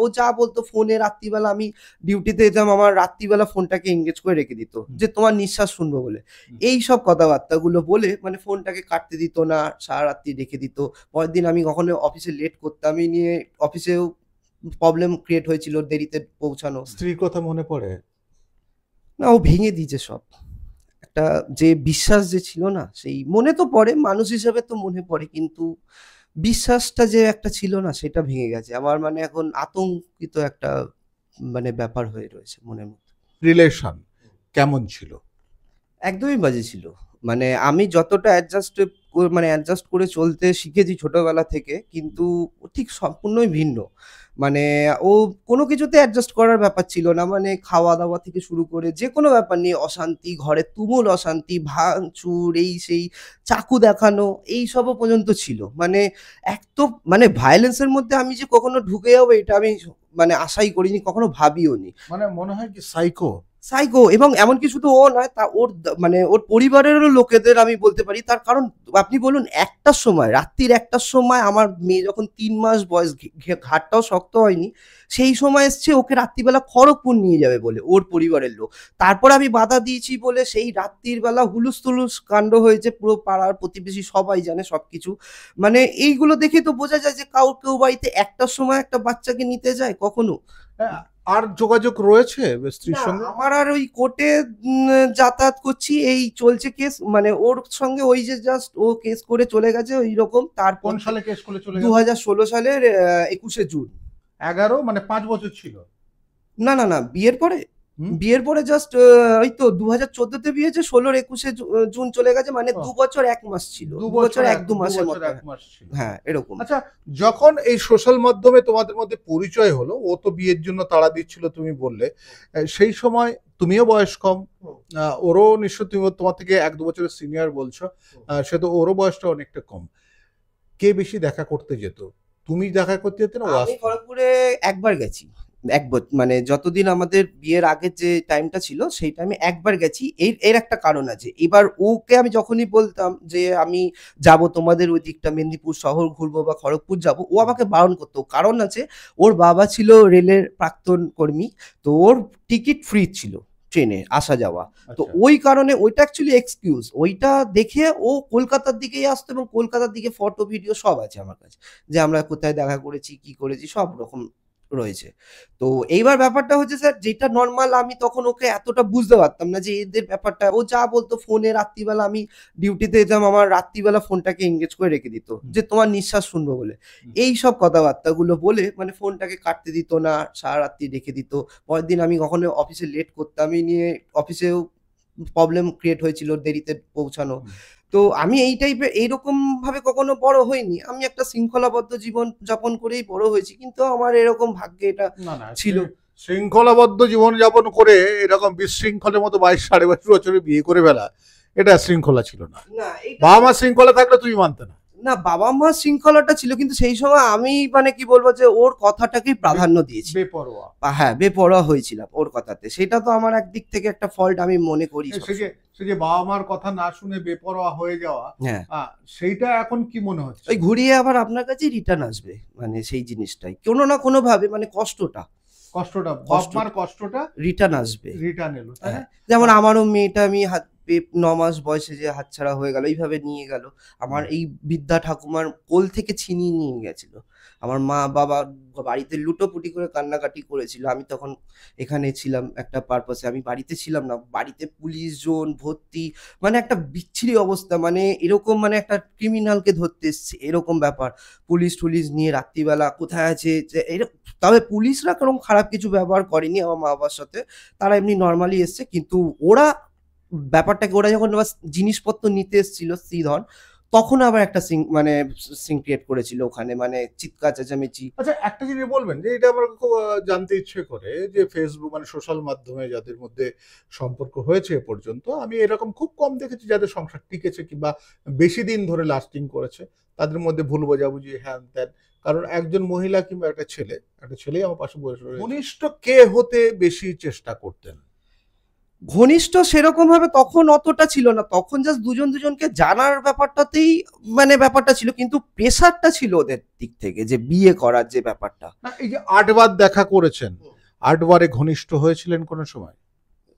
ও যা বলতো ফোনে রাত্রিবেলা আমি ডিউটিতে যেতাম, আমার রাত্রিবেলা ফোনটাকে এঙ্গেজ করে রেখে দিত যে তোমার নিঃশ্বাস শুনবো বলে। এই সব কথাবার্তাগুলো বলে মানে ফোনটাকে কাটতে দিত না, সারা রাত্রি রেখে দিত। পরের দিন আমি কখনো অফিসে লেট করতাম, আমি নিয়ে অফিসেও প্রবলেম ক্রিয়েট হয়েছিল দেরিতে পৌঁছানো। স্ত্রীর কথা মনে পড়ে? না, ও ভেঙে দিয়েছে সব। একটা যে বিশ্বাস যে ছিল না, সেই মনে তো পড়ে, মানুষ হিসেবে তো মনে পড়ে, কিন্তু বিশ্বাসটা যে একটা ছিল না সেটা ভেঙে গেছে। আমার মানে এখন আতঙ্কিত একটা মানে ব্যাপার হয়ে রয়েছে মনের মধ্যে। রিলেশন কেমন ছিল? একদমই বাজে ছিল। মানে আমি যতটা অ্যাডজাস্ট করে চলতে শিখেছি ছোটবেলা থেকে, কিন্তু ও ঠিক সম্পূর্ণই ভিন্ন। মানে ও কোনো কিছুতে অ্যাডজাস্ট করার ব্যাপার ছিল না। মানে খাওয়া-দাওয়া থেকে শুরু করে যেকোনো ব্যাপার নিয়ে অশান্তি, ঘরে তুমুল অশান্তি, ভাঙচুর, এই সেই, চাকু দেখানো, এইসবও পর্যন্ত ছিল। মানে এক তো মানে ভায়োলেন্স এর মধ্যে আমি যে কখনো ঢুকে যাবো এটা আমি মানে আশাই করিনি, কখনো ভাবিওনি। মানে মনে হয় কি সাইকো? সাইকো, এবং এমনকি শুধু ও নয়, তা ওর মানে ওর পরিবারেরও লোকেদের আমি বলতে পারি। তার কারণ আপনি বলুন, একটার সময়, রাত্রির একটার সময় আমার মেয়ে যখন ৩ মাস বয়স, ঘাড়টাও শক্ত হয়নি, সেই সময় এসছে ওকে রাত্রিবেলা খড়গপুর নিয়ে যাবে বলে ওর পরিবারের লোক। তারপর আমি বাধা দিয়েছি বলে সেই রাত্রির বেলা হুলুস্থুলুস কাণ্ড হয়েছে, পুরো পাড়ার প্রতিবেশী সবাই জানে সবকিছু। মানে এইগুলো দেখে তো বোঝা যায় যে কেউ বাড়িতে একটার সময় একটা বাচ্চাকে নিতে যায় কখনো। আর যোগাযোগ রয়েছে স্ত্রীর না, সঙ্গে? আমার আর ওই কোর্টে যাতায়াত করছি, এই চলছে কেস। মানে ওর সঙ্গে ওই যে জাস্ট ও কেস করে চলে গেছে ওই রকম। তারপর কোন সালে কেস করে চলে গেল? 2016 সালের 21শে জুন। 11 মানে 5 বছর ছিল? না, বিয়ের পরে। বিয়ের পরে জাস্ট ওই তো 2014 তে বিয়ে হয়েছে, 16-র 21শে জুন চলে গেছে। মানে 2 বছর 1 মাস ছিল, 2 বছর 1-2 মাসের মতো। 1 মাস ছিল। হ্যাঁ, এরকম। আচ্ছা, যখন এই সোশ্যাল মাধ্যমে তোমাদের মধ্যে পরিচয় হলো, ও তো বিয়ের জন্য তাড়া দিচ্ছিল তুমি বললে, সেই সময় তুমিও বয়স কম, ওরও নিশ্চয়, তুমি তোমার থেকে 1-2 বছরের সিনিয়র বলছো, সে তো ওরও বয়সটা অনেকটা কম। কে বেশি দেখা করতে যেত? তুমি দেখা করতে যেতে না ও আমি আসতো? খড়গপুরে একবার গেছি। মানে যতদিন আমাদের বিয়ের আগের যে টাইমটা ছিল সেই টাইমে একবার গেছি। এর একটা কারণ আছে। এবার ওকে আমি যখনই বলতাম যে আমি যাবো তোমাদের ওই দিকটা, মেদিনীপুর শহর ঘুরবো বা খড়গপুর যাবো, ও আমাকে বারণ করতো। কারণ আছে, ওর বাবা ছিল রেলের প্রাক্তন কর্মী। তো ওর টিকিট ফ্রি ছিল ট্রেনে আসা যাওয়া। তো ওই কারণে ওইটা অ্যাকচুয়ালি এক্সকিউজ। ওইটা দেখে ও কলকাতার দিকেই আসতো, এবং কলকাতার দিকে ফটো ভিডিও সব আছে আমার কাছে। যে আমরা কোথায় দেখা করেছি, কি করেছি, সব রকম রয়েছে। তো এইবার ব্যাপারটা হচ্ছে স্যার, যেটা নরমাল আমি তখন ওকে এতটা বুঝতে পারতাম না যে এদের ব্যাপারটা। ও যা বলতো ফোনে রাত্রিবেলা আমি ডিউটিতে যেতাম, আমার রাত্রিবেলা ফোনটাকে এঙ্গেজ করে রেখে দিত যে তোমার নিঃশ্বাস শুনবো বলে। এই সব কথাবার্তাগুলো বলে মানে ফোনটাকে কাটতে দিত না, সারা রাত্রি রেখে দিত। পরের দিন আমি কখনো অফিসে লেট করতাম, আমি নিয়ে অফিসেও প্রবলেম ক্রিয়েট হয়েছিল দেরিতে পৌঁছানো। তো আমি এই টাইপের এইরকম ভাবে কখনো বড় হইনি। আমি একটা শৃঙ্খলাবদ্ধ জীবন যাপন করেই বড় হয়েছি, কিন্তু আমার এরকম ভাগ্যে এটা ছিল। শৃঙ্খলাবদ্ধ জীবনযাপন করে এরকম বিশৃঙ্খলের মতো 22-22.5 বছরে বিয়ে করে ফেলা, এটা শৃঙ্খলা ছিল না। না, বাবা মা শৃঙ্খলা থাকলে তুমি মানতে না? না, বাবা মা শৃঙ্খলাটা ছিল, কিন্তু সেই সময় আমি মানে কি বলবো যে ওর কথাটাকেই প্রাধান্য দিয়েছি। বেপরোয়া। হ্যাঁ, বেপরোয়া হয়েছিলাম ওর কথাতে। সেটা তো আমার একদিক থেকে একটা ফল্ট আমি মনে করি। সে যে বাবা মার কথা না শুনে বেপরোয়া হয়ে যাওয়া, হ্যাঁ, সেইটা এখন কি মনে হচ্ছে? ওই ঘুরিয়ে আবার আপনার কাছেই রিটার্ন আসবে। মানে সেই জিনিসটাই কোনো না কোনো ভাবে, মানে কষ্টটা বাপ মার কষ্টটা রিটার্ন আসবে। রিটার্ন এলো, তাই না? যেমন আমারও মেয়েটা আমি 9 মাস বয়সে যে হাতছাড়া হয়ে গেল, এইভাবে নিয়ে গেল। আমার এই বৃদ্ধা ঠাকুমার কোল থেকে ছিনিয়ে নিয়ে গেছিল। আমার মা বাবা বাড়িতে লুটোপুটি করে কান্নাকাটি করেছিল। আমি তখন এখানে ছিলাম একটা পারপাসে, আমি বাড়িতে ছিলাম না। বাড়িতে পুলিশ জোন ভর্তি, মানে একটা বিচ্ছিরি অবস্থা। মানে এরকম মানে একটা ক্রিমিনালকে ধরতে এসছে এরকম ব্যাপার। পুলিশ টুলিশ নিয়ে রাত্রিবেলা কোথায় আছে তবে পুলিশরা কোনো খারাপ কিছু ব্যবহার করেনি আমার মা বাবার সাথে। তারা এমনি নরমালি এসছে, কিন্তু ওরা ব্যাপারটাকে, ওরা যখন আবার জিনিসপত্র নিতে এসেছিল শ্রীধর, তখন আবার একটা সিন ক্রিয়েট করেছিল ওখানে, মানে চিৎকার চেঁচামেচি। আচ্ছা, একটা জিনিস বলবেন যে এটা আমার খুব জানতে ইচ্ছে করে, যে ফেসবুক মানে সোশ্যাল মাধ্যমে যাদের মধ্যে সম্পর্ক হয়েছে এ পর্যন্ত, আমি এরকম খুব কম দেখেছি যাদের সংসার টিকেছে কিংবা বেশি দিন ধরে লাস্টিং করেছে। তাদের মধ্যে ভুল বোঝাবুঝি, হ্যান ত্যান। কারণ একজন মহিলা কিংবা একটা ছেলেই আমার পাশে বসে রয়েছে, ঘনিষ্ঠ কে হতে বেশি চেষ্টা করতেন? ঘনিষ্ঠ সেরকম ভাবে তখন অতটা ছিল না, তখন জাস্ট দুজন দুজনকে জানার ব্যাপারটাতেই মানে ব্যাপারটা ছিল, কিন্তু প্রেশারটা ছিল ওদের দিক থেকে যে বিয়ে করার যে ব্যাপারটা। না, এই যে ৮ বার দেখা করেছেন, ৮ বারে ঘনিষ্ঠ হয়েছিলেন কোনো সময়?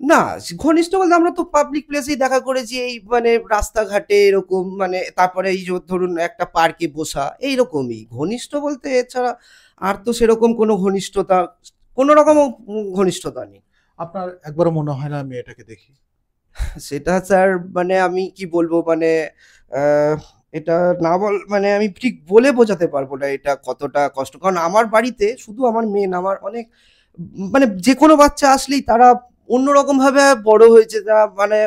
না, ঘনিষ্ঠ বলতে আমরা তো পাবলিক প্লেসেই দেখা করেছি, এই মানে রাস্তাঘাটে এরকম, মানে তারপরে এই যে ধরুন একটা পার্কে বসা এইরকমই ঘনিষ্ঠ বলতে, এছাড়া আর তো সেরকম কোনো ঘনিষ্ঠতা, কোনো রকম ঘনিষ্ঠতা নেই। আপনার একবারও মনে হয় না আমি এটাকে দেখি? সেটা স্যার মানে আমি কি বলবো, মানে আহ, এটা না বল মানে আমি ঠিক বলে বোঝাতে পারবো না এটা কতটা কষ্ট, কারণ আমার বাড়িতে শুধু আমার মেয়ে না, আমার অনেক মানে যে কোনো বাচ্চা আসলেই তারা অন্যরকম ভাবে বড় হয়েছে, তারা মানে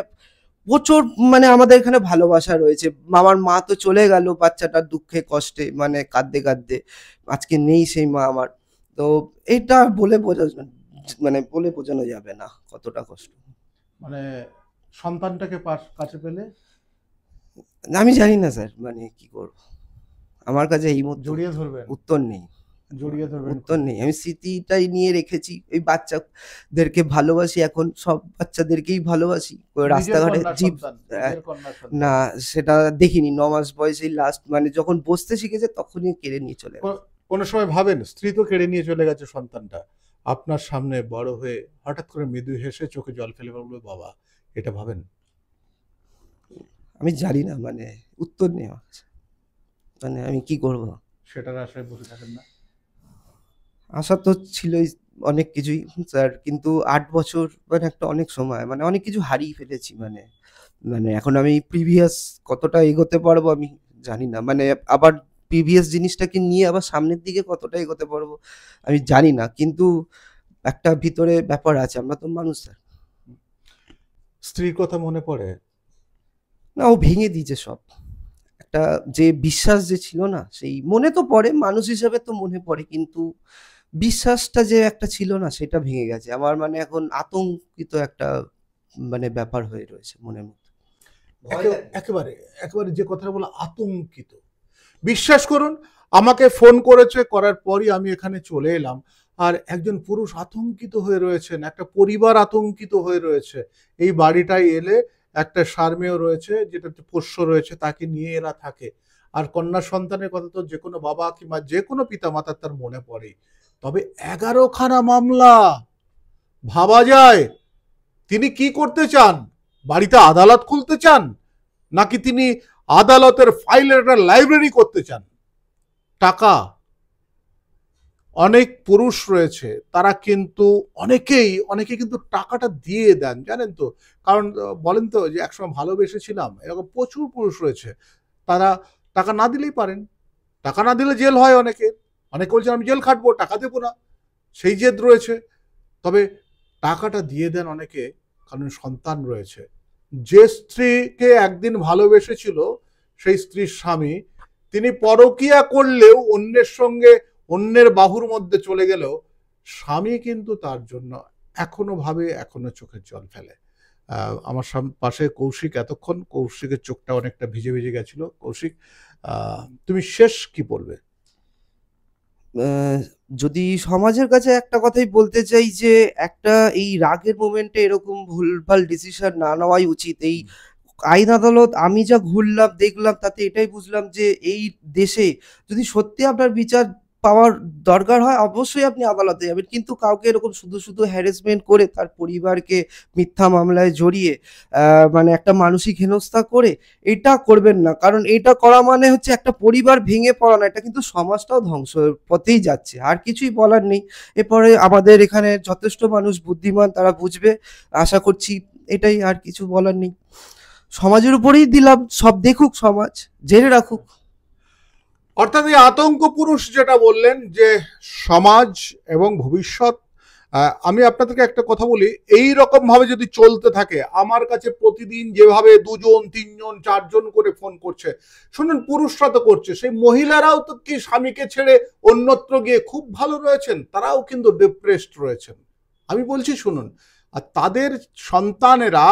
প্রচুর মানে আমাদের এখানে ভালোবাসা রয়েছে। আমার মা তো চলে গেল বাচ্চাটার দুঃখে কষ্টে, মানে কাঁদতে কাঁদতে, আজকে নেই সেই মা আমার। তো এটা বলে মানে বলে বোঝানো যাবে না কতটা কষ্ট। মানে সন্তানটাকে কাছে পেলে আমি জানি না স্যার, মানে কি করবো, আমার কাছে এই মতো জড়িয়ে ধরবেন? উত্তর নেই, জড়িয়ে ধরবেন উত্তর নেই। আমি স্মৃতিটাই নিয়ে রেখেছি, এই বাচ্চাদেরকে ভালোবাসি, এখন সব বাচ্চাদেরকেই ভালোবাসি। ওই নিজের রাস্তাঘাটে কন্যা জীব সন্তান, আহ, নিজের কন্যা না, সন্তান। সেটা দেখিনি। ৯ মাস বয়সেই লাস্ট, মানে যখন বসতে শিখেছে তখনই কেড়ে নিয়ে চলে গেছে। কোনো সময় ভাবেন স্ত্রী তো কেড়ে নিয়ে চলে গেছে সন্তানটা, আপনার সামনে বড় হয়ে হঠাৎ করে মৃদু হেসে চোখে জল ফেলে বলবে বাবা, এটা ভাবেন? আমি জানি না, মানে উত্তর নেই আমার কাছে। মানে আমি কি করব। সেটার আশায় বসে থাকেন না? আশা তো ছিলই অনেক কিছুই স্যার, কিন্তু ৮ বছর মানে একটা অনেক সময়, মানে অনেক কিছু হারিয়ে ফেলেছি, মানে মানে এখন আমি প্রিভিয়াস কতটা এগোতে পারবো আমি জানি না, মানে আবার প্রিভিয়াস জিনিসটাকে নিয়ে আবার সামনের দিকে কতটা এগোতে পারবো আমি জানি না, কিন্তু একটা ভিতরে ব্যাপার আছে, আমরা তো মানুষ স্যার। স্ত্রীর কথা মনে পড়ে? না, ও ভেঙে দিয়েছে সব। একটা যে বিশ্বাস যে ছিল না, সেই মনে তো পড়ে, মানুষ হিসেবে তো মনে পড়ে, কিন্তু বিশ্বাসটা যে একটা ছিল না সেটা ভেঙে গেছে আমার, মানে এখন আতঙ্কিত একটা মানে ব্যাপার হয়ে রয়েছে মনের মধ্যে। একেবারে একেবারে যে কথাটা বলে আতঙ্কিত, বিশ্বাস করুন, আমাকে ফোন করেছে, করার পরই আমি এখানে চলে এলাম। আর একজন পুরুষ আতঙ্কিত হয়ে রয়েছেন, একটা পরিবার আতঙ্কিত হয়ে রয়েছে। এই বাড়িটায় এলে একটা সারমেয় রয়েছে, যেটা পোষ্য রয়েছে, তাকে নিয়ে এরা থাকে। আর কন্যা সন্তানের কথা তো যে কোনো বাবা কিংবা যে কোনো পিতা মাতার তার মনে পড়ে। তবে 11খানা মামলা, ভাবা যায় তিনি কি করতে চান? বাড়িতে আদালত খুলতে চান, নাকি তিনি আদালতের ফাইলের একটা লাইব্রেরি করতে চান? টাকা, অনেক পুরুষ রয়েছে তারা কিন্তু অনেকে কিন্তু টাকাটা দিয়ে দেন, জানেন তো? কারণ বলেন তো যে একসময় ভালোবেসেছিলাম, এরকম প্রচুর পুরুষ রয়েছে। তারা টাকা না দিলেই পারেন, টাকা না দিলে জেল হয় অনেকে। অনেকে বলছেন আমি জেল খাটবো, টাকা দেবো না, সেই জেদ রয়েছে। তবে টাকাটা দিয়ে দেন অনেকে, কারণ সন্তান রয়েছে। যে স্ত্রীকে একদিন ভালোবেসেছিল, সেই স্ত্রীর স্বামী, তিনি পরকিয়া করলেও, অন্যের সঙ্গে অন্যের বাহুর মধ্যে চলে গেলেও, স্বামী কিন্তু তার জন্য এখনো ভাবে, এখনো চোখের জল ফেলে। আমার পাশে কৌশিক, এতক্ষণ কৌশিকের চোখটা অনেকটা ভিজে ভিজে গেছিল। কৌশিক, তুমি শেষ কি বলবে? আহ, যদি সমাজের কাছে একটা কথাই বলতে চাই, যে একটা এই রাগের মোমেন্টে এরকম ভুলভাল ডিসিশন না নেওয়াই উচিত। এই আইন আদালত আমি যা ঘুরলাম দেখলাম, তাতে এটাই বুঝলাম যে এই দেশে যদি সত্যি আপনার বিচার পাওয়ার দরকার হয়, অবশ্যই আপনি আদালতে যাবেন, কিন্তু কাউকে এরকম শুধু শুধু হ্যারাসমেন্ট করে তার পরিবারকে মিথ্যা মামলায় জড়িয়ে মানে একটা মানসিক হেনস্থা করে এটা করবেন না, কারণ এটা করা মানে হচ্ছে একটা পরিবার ভেঙে পড়া না, এটা কিন্তু সমাজটাও ধ্বংসের পথেই যাচ্ছে। আর কিছুই বলার নেই, এরপরে আমাদের এখানে যথেষ্ট মানুষ বুদ্ধিমান, তারা বুঝবে আশা করছি, এটাই, আর কিছু বলার নেই। সমাজের উপরেই দিলাম, সব দেখুক সমাজ, জেনে রাখুক। অর্থাৎ এই আতঙ্ক পুরুষ যেটা বললেন যে সমাজ এবং ভবিষ্যৎ, আমি আপনাদেরকে একটা কথা বলি, এই রকম ভাবে যদি চলতে থাকে, আমার কাছে প্রতিদিন যেভাবে 2জন 3জন 4জন করে ফোন করছে, শুনুন, পুরুষরা তো করছে, সেই মহিলারাও তো কি স্বামীকে ছেড়ে অন্যত্র গিয়ে খুব ভালো রয়েছেন, তারাও কিন্তু ডিপ্রেসড রয়েছেন। আমি বলছি শুনুন, আর তাদের সন্তানেরা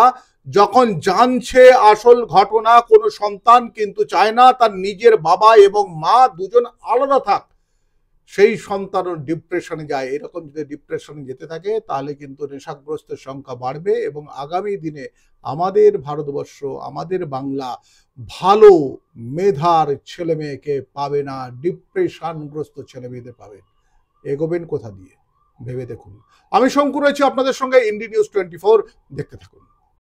যখন জানছে আসল ঘটনা, কোনো সন্তান কিন্তু চায় না তার নিজের বাবা এবং মা দুজন আলাদা থাক। সেই সন্তানও ডিপ্রেশনে যায়। এরকম যদি ডিপ্রেশনে যেতে থাকে তাহলে কিন্তু নেশাগ্রস্তের সংখ্যা বাড়বে এবং আগামী দিনে আমাদের ভারতবর্ষ, আমাদের বাংলা ভালো মেধার ছেলে মেয়েকে পাবে না, ডিপ্রেশনগ্রস্ত ছেলে মেয়েদের পাবে। এগোবেন কোথা দিয়ে ভেবে দেখুন। আমি শঙ্কু রয়েছি আপনাদের সঙ্গে, ইন্ডি নিউজ 24 দেখতে থাকুন।